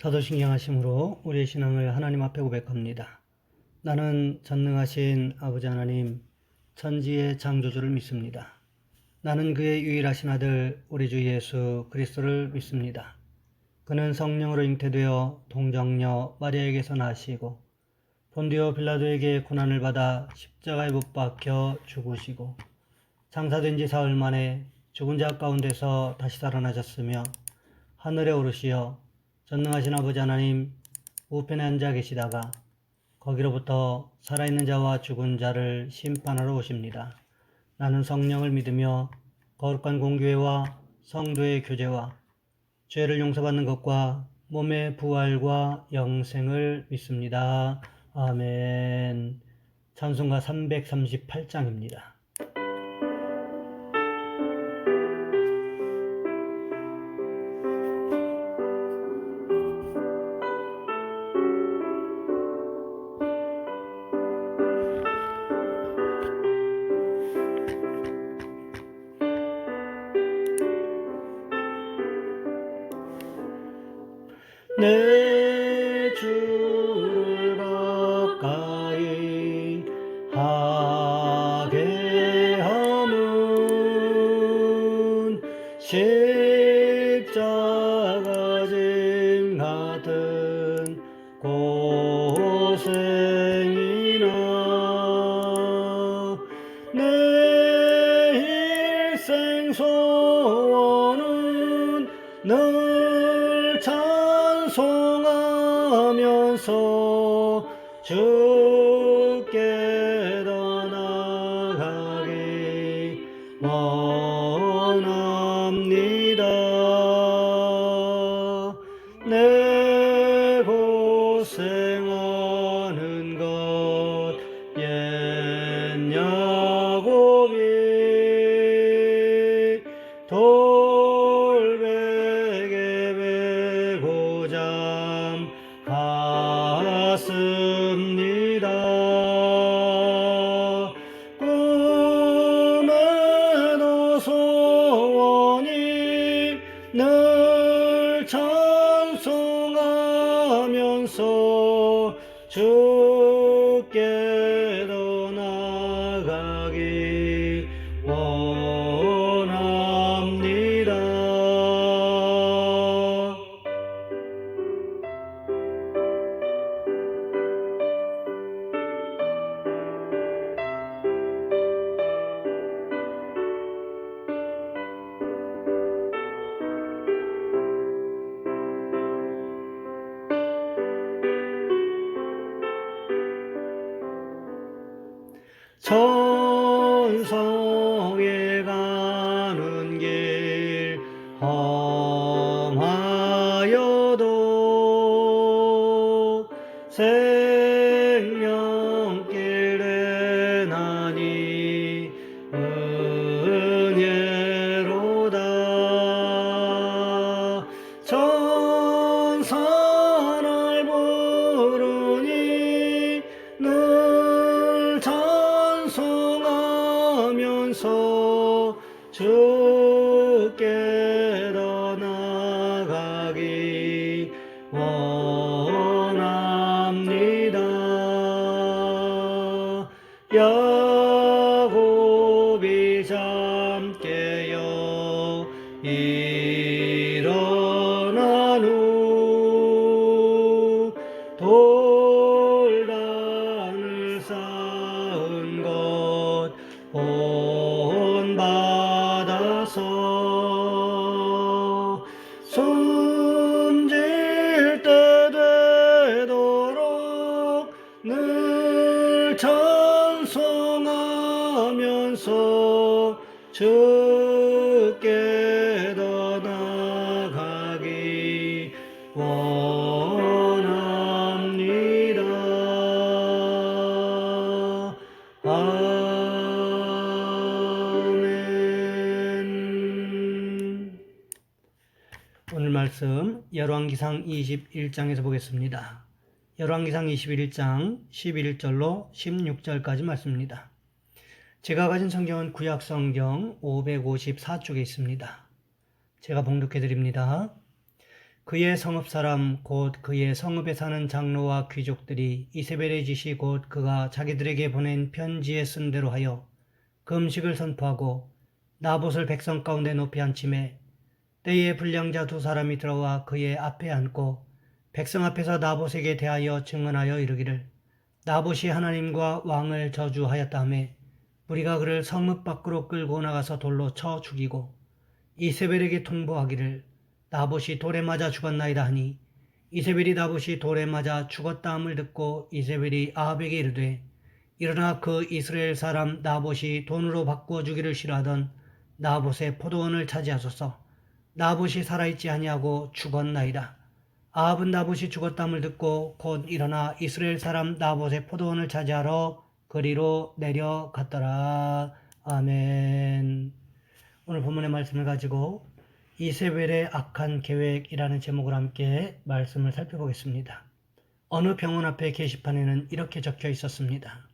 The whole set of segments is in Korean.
사도신경하심으로 우리의 신앙을 하나님 앞에 고백합니다. 나는 전능하신 아버지 하나님, 천지의 창조주를 믿습니다. 나는 그의 유일하신 아들 우리 주 예수 그리스도를 믿습니다. 그는 성령으로 잉태되어 동정녀 마리아에게서 나시고 본디오 빌라도에게 고난을 받아 십자가에 못 박혀 죽으시고 장사된 지 사흘 만에 죽은 자 가운데서 다시 살아나셨으며 하늘에 오르시어 전능하신 아버지 하나님 우편에 앉아 계시다가 거기로부터 살아있는 자와 죽은 자를 심판하러 오십니다. 나는 성령을 믿으며 거룩한 공교회와 성도의 교제와 죄를 용서받는 것과 몸의 부활과 영생을 믿습니다. 아멘. 찬송가 338장입니다. 내 주를 가까이 하게 함은 십자가 짐 같은 고생이나 내 일생 소원은 늘 찬송하면서 주께 더 나아가기 원합니다. 내 고생하는 것 옛 야곱이 돌베개 베고 잠 갔습니다. 꿈에도 소원이 늘 찬송하면서 주께 더 나아가기 원합니다. 천성에 가는 길 험하여도 생명길 내나니 은혜로다. 천사를 부르니 늘 찬송하면서 주께 더 나아가기 원합니다. 야곱이 잠 깨어 일어난 후 돌단을 쌓은 것 본받아서 숨질 때 되도록 늘 찬송하면서 주께 더 나아가기 원합니다. 아멘. 오늘 말씀 열왕기상 21장에서 보겠습니다. 열왕기상 21장 11절로 16절까지 말씀입니다. 제가 가진 성경은 구약성경 554쪽에 있습니다. 제가 봉독해 드립니다. 그의 성읍 사람 곧 그의 성읍에 사는 장로와 귀족들이 이세벨의 지시 곧 그가 자기들에게 보낸 편지에 쓴 대로 하여 금식을 선포하고 나봇을 백성 가운데 높이 앉히매 때에 불량자 두 사람이 들어와 그의 앞에 앉고 백성 앞에서 나봇에게 대하여 증언하여 이르기를 나봇이 하나님과 왕을 저주하였다 하며 우리가 그를 성읍 밖으로 끌고 나가서 돌로 쳐 죽이고 이세벨에게 통보하기를 나봇이 돌에 맞아 죽었나이다 하니 이세벨이 나봇이 돌에 맞아 죽었다 함을 듣고 이세벨이 아합에게 이르되 일어나 그 이스라엘 사람 나봇이 돈으로 바꾸어 주기를 싫어하던 나봇의 포도원을 차지하소서. 나봇이 살아있지 아니하고 죽었나이다. 아합은 나봇이 죽었담을 듣고 곧 일어나 이스라엘 사람 나봇의 포도원을 차지하러 그리로 내려갔더라. 아멘. 오늘 본문의 말씀을 가지고 이세벨의 악한 계획이라는 제목으로 함께 말씀을 살펴보겠습니다. 어느 병원 앞에 게시판에는 이렇게 적혀 있었습니다.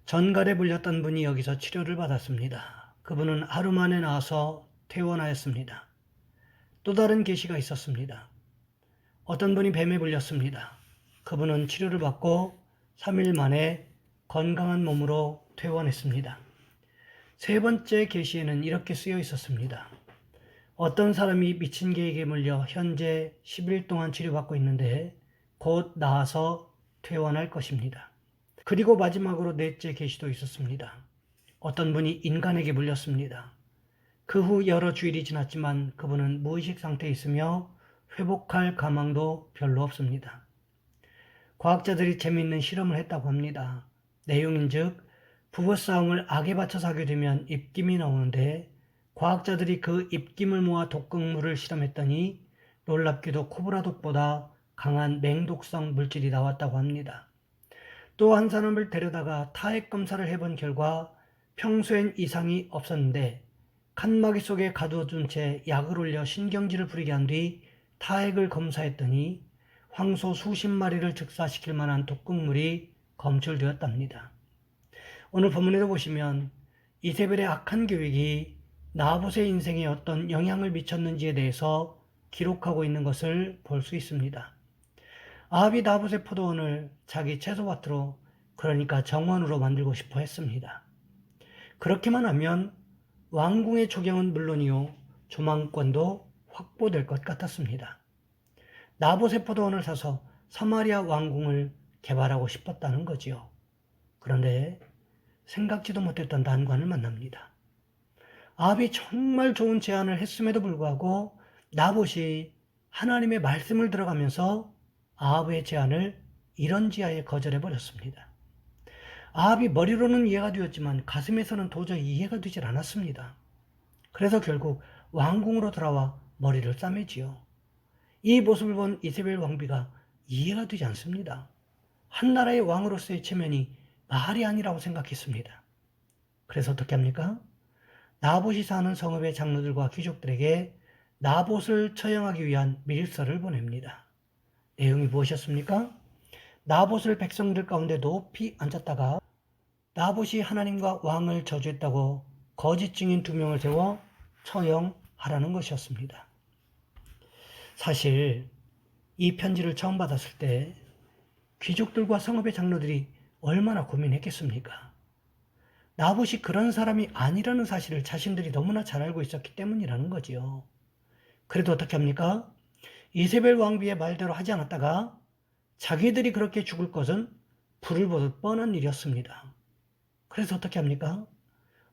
전갈에 물렸던 분이 여기서 치료를 받았습니다. 그분은 하루 만에 나와서 퇴원하였습니다. 또 다른 게시가 있었습니다. 어떤 분이 뱀에 물렸습니다. 그분은 치료를 받고 3일 만에 건강한 몸으로 퇴원했습니다. 세 번째 게시에는 이렇게 쓰여 있었습니다. 어떤 사람이 미친 개에게 물려 현재 10일 동안 치료받고 있는데 곧 나아서 퇴원할 것입니다. 그리고 마지막으로 넷째 게시도 있었습니다. 어떤 분이 인간에게 물렸습니다. 그 후 여러 주일이 지났지만 그분은 무의식 상태에 있으며 회복할 가망도 별로 없습니다. 과학자들이 재미있는 실험을 했다고 합니다. 내용인즉 부부싸움을 악에 받쳐서 하게 되면 입김이 나오는데 과학자들이 그 입김을 모아 독극물을 실험했더니 놀랍게도 코브라 독보다 강한 맹독성 물질이 나왔다고 합니다. 또 한 사람을 데려다가 타액 검사를 해본 결과 평소엔 이상이 없었는데 칸막이 속에 가둬둔 채 약을 올려 신경질을 부리게 한 뒤 타액을 검사했더니 황소 수십 마리를 즉사시킬 만한 독극물이 검출되었답니다. 오늘 본문에도 보시면 이세벨의 악한 계획이 나봇의 인생에 어떤 영향을 미쳤는지에 대해서 기록하고 있는 것을 볼 수 있습니다. 아합이 나봇의 포도원을 자기 채소밭으로 그러니까 정원으로 만들고 싶어 했습니다. 그렇게만 하면 왕궁의 조경은 물론이요 조망권도 확보될 것 같았습니다. 나봇의 포도원을 사서 사마리아 왕궁을 개발하고 싶었다는 거지요. 그런데 생각지도 못했던 난관을 만납니다. 아합이 정말 좋은 제안을 했음에도 불구하고 나봇이 하나님의 말씀을 들어가면서 아합의 제안을 이런지하에 거절해 버렸습니다. 아합이 머리로는 이해가 되었지만 가슴에서는 도저히 이해가 되질 않았습니다. 그래서 결국 왕궁으로 돌아와 머리를 싸매지요. 이 모습을 본 이세벨 왕비가 이해가 되지 않습니다. 한 나라의 왕으로서의 체면이 말이 아니라고 생각했습니다. 그래서 어떻게 합니까? 나봇이 사는 성읍의 장로들과 귀족들에게 나봇을 처형하기 위한 밀서를 보냅니다. 내용이 무엇이었습니까? 나봇을 백성들 가운데 높이 앉혔다가 나봇이 하나님과 왕을 저주했다고 거짓 증인 2명을 세워 처형하라는 것이었습니다. 사실 이 편지를 처음 받았을 때 귀족들과 성읍의 장로들이 얼마나 고민했겠습니까? 나봇이 그런 사람이 아니라는 사실을 자신들이 너무나 잘 알고 있었기 때문이라는 거지요. 그래도 어떻게 합니까? 이세벨 왕비의 말대로 하지 않았다가 자기들이 그렇게 죽을 것은 불을 보듯 뻔한 일이었습니다. 그래서 어떻게 합니까?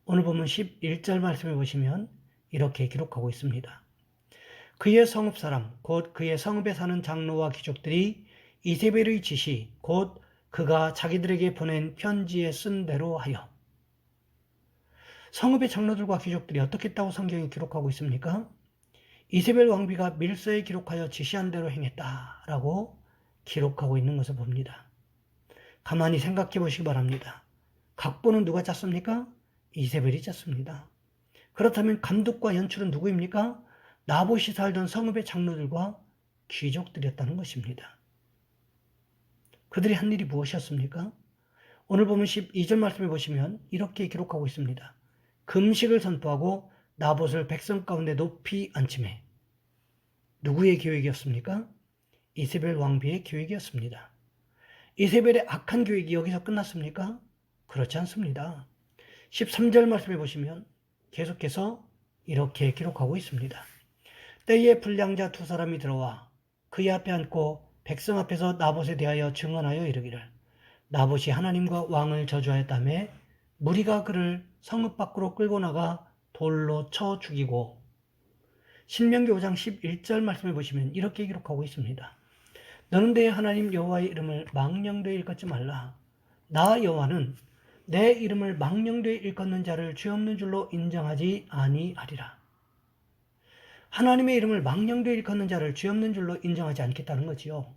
오늘 보면 11절 말씀해 보시면 이렇게 기록하고 있습니다. 그의 성읍 사람 곧 그의 성읍에 사는 장로와 귀족들이 이세벨의 지시 곧 그가 자기들에게 보낸 편지에 쓴 대로 하여. 성읍의 장로들과 귀족들이 어떻게 했다고 성경이 기록하고 있습니까? 이세벨 왕비가 밀서에 기록하여 지시한 대로 행했다라고 기록하고 있는 것을 봅니다. 가만히 생각해 보시기 바랍니다. 각본은 누가 짰습니까? 이세벨이 짰습니다. 그렇다면 감독과 연출은 누구입니까? 나봇이 살던 성읍의 장로들과 귀족들이었다는 것입니다. 그들이 한 일이 무엇이었습니까? 오늘 보면 12절 말씀에 보시면 이렇게 기록하고 있습니다. 금식을 선포하고 나봇을 백성 가운데 높이 앉히매. 누구의 계획이었습니까? 이세벨 왕비의 계획이었습니다. 이세벨의 악한 계획이 여기서 끝났습니까? 그렇지 않습니다. 13절 말씀해 보시면 계속해서 이렇게 기록하고 있습니다. 때에 불량자 두 사람이 들어와 그의 앞에 앉고 백성 앞에서 나봇에 대하여 증언하여 이르기를 나봇이 하나님과 왕을 저주하였다며 무리가 그를 성읍 밖으로 끌고 나가 돌로 쳐 죽이고, 신명기 5장 11절 말씀해 보시면 이렇게 기록하고 있습니다. 너는 내 하나님 여호와의 이름을 망령되이 일컫지 말라. 나 여호와는 내 이름을 망령되이 일컫는 자를 죄 없는 줄로 인정하지 아니하리라. 하나님의 이름을 망령되이 일컫는 자를 죄 없는 줄로 인정하지 않겠다는 거지요.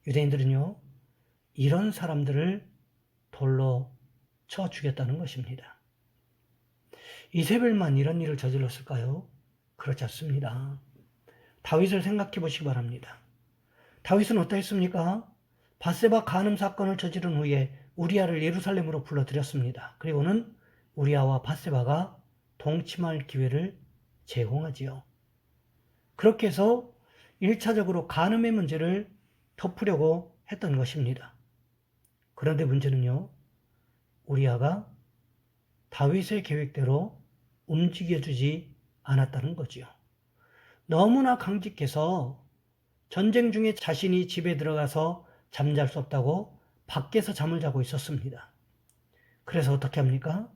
유대인들은요, 이런 사람들을 돌로 쳐 죽였다는 것입니다. 이세벨만 이런 일을 저질렀을까요? 그렇지 않습니다. 다윗을 생각해 보시기 바랍니다. 다윗은 어떠했습니까? 밧세바 간음 사건을 저지른 후에 우리아를 예루살렘으로 불러들였습니다. 그리고는 우리아와 밧세바가 동침할 기회를 제공하지요. 그렇게 해서 1차적으로 간음의 문제를 덮으려고 했던 것입니다. 그런데 문제는요, 우리아가 다윗의 계획대로 움직여주지 않았다는 거지요. 너무나 강직해서 전쟁 중에 자신이 집에 들어가서 잠잘 수 없다고 밖에서 잠을 자고 있었습니다. 그래서 어떻게 합니까?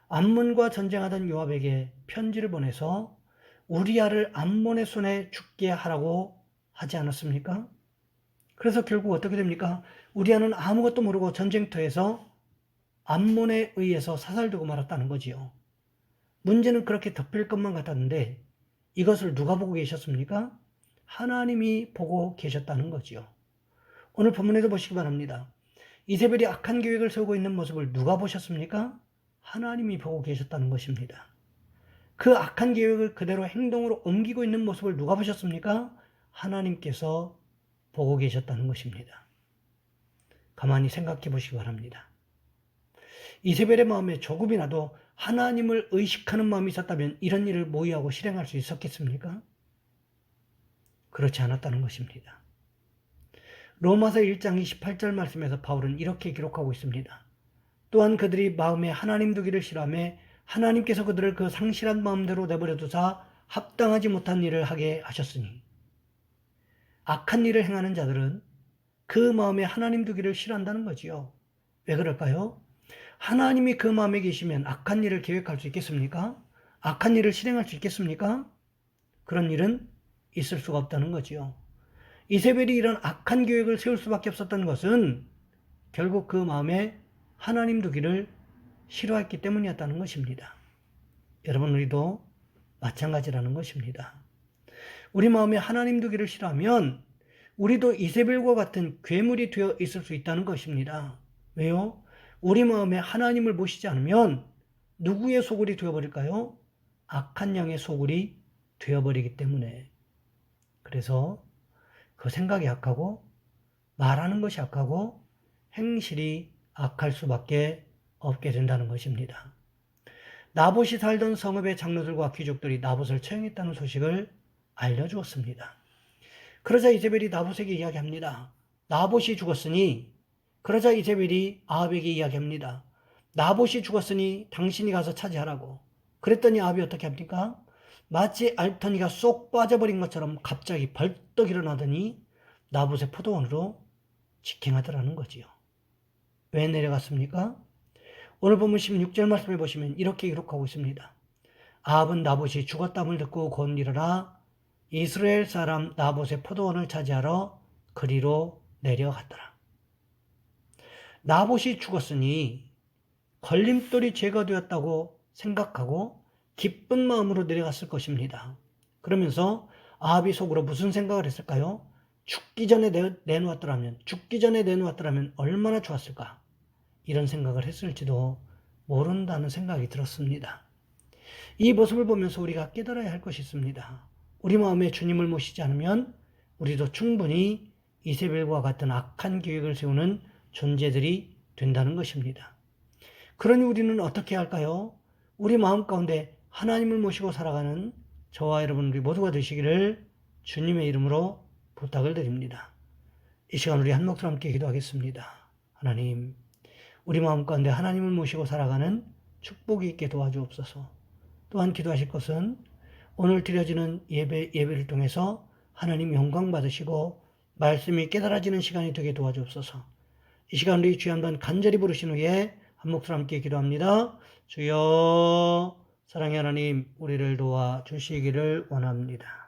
암몬과 전쟁하던 요압에게 편지를 보내서 우리아를 암몬의 손에 죽게 하라고 하지 않았습니까? 그래서 결국 어떻게 됩니까? 우리아는 아무것도 모르고 전쟁터에서 암몬에 의해서 사살되고 말았다는 거지요. 문제는 그렇게 덮일 것만 같았는데 이것을 누가 보고 계셨습니까? 하나님이 보고 계셨다는 거지요. 오늘 본문에도 보시기 바랍니다. 이세벨이 악한 계획을 세우고 있는 모습을 누가 보셨습니까? 하나님이 보고 계셨다는 것입니다. 그 악한 계획을 그대로 행동으로 옮기고 있는 모습을 누가 보셨습니까? 하나님께서 보고 계셨다는 것입니다. 가만히 생각해 보시기 바랍니다. 이세벨의 마음에 조금이라도 하나님을 의식하는 마음이 있었다면 이런 일을 모의하고 실행할 수 있었겠습니까? 그렇지 않았다는 것입니다. 로마서 1장 28절 말씀에서 바울은 이렇게 기록하고 있습니다. 또한 그들이 마음에 하나님 두기를 싫어하며 하나님께서 그들을 그 상실한 마음대로 내버려 두사 합당하지 못한 일을 하게 하셨으니, 악한 일을 행하는 자들은 그 마음에 하나님 두기를 싫어한다는 거지요. 왜 그럴까요? 하나님이 그 마음에 계시면 악한 일을 계획할 수 있겠습니까? 악한 일을 실행할 수 있겠습니까? 그런 일은 있을 수가 없다는 거지요. 이세벨이 이런 악한 계획을 세울 수밖에 없었던 것은 결국 그 마음에 하나님 두기를 싫어했기 때문이었다는 것입니다. 여러분, 우리도 마찬가지라는 것입니다. 우리 마음에 하나님 두기를 싫어하면 우리도 이세벨과 같은 괴물이 되어 있을 수 있다는 것입니다. 왜요? 우리 마음에 하나님을 모시지 않으면 누구의 소굴이 되어버릴까요? 악한 영의 소굴이 되어버리기 때문에. 그래서 그 생각이 악하고 말하는 것이 악하고 행실이 악할 수밖에 없게 된다는 것입니다. 나봇이 살던 성읍의 장로들과 귀족들이 나봇을 처형했다는 소식을 알려주었습니다. 그러자 이세벨이 나봇에게 이야기합니다. 나봇이 죽었으니, 그러자 이세벨이 아합에게 이야기합니다. 나봇이 죽었으니 당신이 가서 차지하라고. 그랬더니 아합이 어떻게 합니까? 마치 알터니가 쏙 빠져버린 것처럼 갑자기 벌떡 일어나더니 나봇의 포도원으로 직행하더라는 거지요. 왜 내려갔습니까? 오늘 본문 16절 말씀해 보시면 이렇게 기록하고 있습니다. 아합은 나봇이 죽었다함을 듣고 곧 일어나 이스라엘 사람 나봇의 포도원을 차지하러 그리로 내려갔더라. 나봇이 죽었으니 걸림돌이 제거되었다고 생각하고 기쁜 마음으로 내려갔을 것입니다. 그러면서 아합이 속으로 무슨 생각을 했을까요? 죽기 전에 내놓았더라면 얼마나 좋았을까? 이런 생각을 했을지도 모른다는 생각이 들었습니다. 이 모습을 보면서 우리가 깨달아야 할 것이 있습니다. 우리 마음에 주님을 모시지 않으면 우리도 충분히 이세벨과 같은 악한 계획을 세우는 존재들이 된다는 것입니다. 그러니 우리는 어떻게 할까요? 우리 마음 가운데 하나님을 모시고 살아가는 저와 여러분 우리 모두가 되시기를 주님의 이름으로 부탁을 드립니다. 이 시간 우리 한 목소리 함께 기도하겠습니다. 하나님, 우리 마음 가운데 하나님을 모시고 살아가는 축복이 있게 도와주옵소서. 또한 기도하실 것은 오늘 드려지는 예배를 통해서 하나님 영광 받으시고 말씀이 깨달아지는 시간이 되게 도와주옵소서. 이 시간 우리 주여 한번 간절히 부르신 후에 한 목소리 함께 기도합니다. 주여, 사랑의 하나님, 우리를 도와주시기를 원합니다.